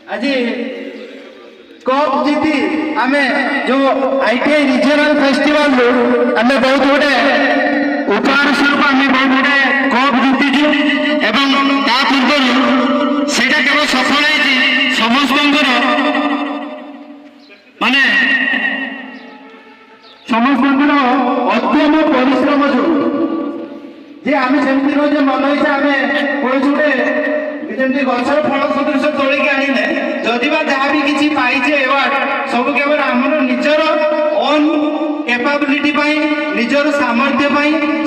आज कप जीति आमे जो आईटीआई रीजनल फेस्टिवल आमे बहुत गुटे उपहार स्वरूप आमे बहुत गुटे कप जीतिछु एवं ता पूर्व सेटा केवल सफल है समस्त माने समस्त अत्यम परिश्रम जो जे आमे सेमती नो जे मन इच्छा आमे कोइ गुटे जमी गचर फल सदृश तोलिक आने जदि जहाँ भी किसी पाइचे एवार्ड सब केवल आमर निजर ओन कैपेबिलिटी निजर सामर्थ्य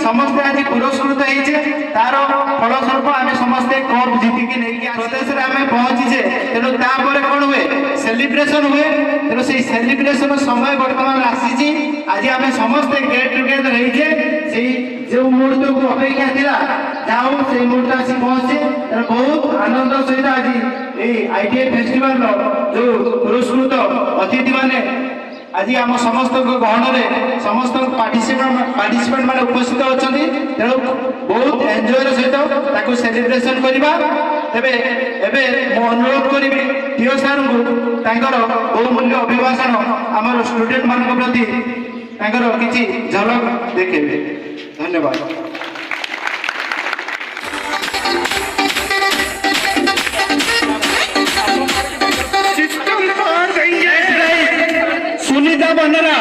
समस्ते आज पुरस्कृत होइछे तार फलस्वरूप आम समस्ते कप जीतिकी नहीं प्रदेश में आम पहुँचीचे तेणु तापर कौन हुए सेलिब्रेशन हुए तेणु से सेलिब्रेशन समय बर्तमान आसी आज आम समस्ते गेट टुगेदर होइछे जो मुहूर्त को अपेक्षा थिला जाओ से मुहूर्त आसी पहुँचे बहुत आनंद सहित आज आईटीआई फेस्टिवल जो पुरस्कृत अतिथि माने आज आम समस्त गहन में समस्त पार्टिसिपेंट माने उपस्थित अच्छा तेणु बहुत एंजॉयर सहित सेलिब्रेशन करवा तेरे एवं अनुरोध करी टीओ सार को बहुमूल्य अभिभाषण आम स्टूडेंट मान प्रति किसी झलक देखेबे। धन्यवाद। सुनीता बनरा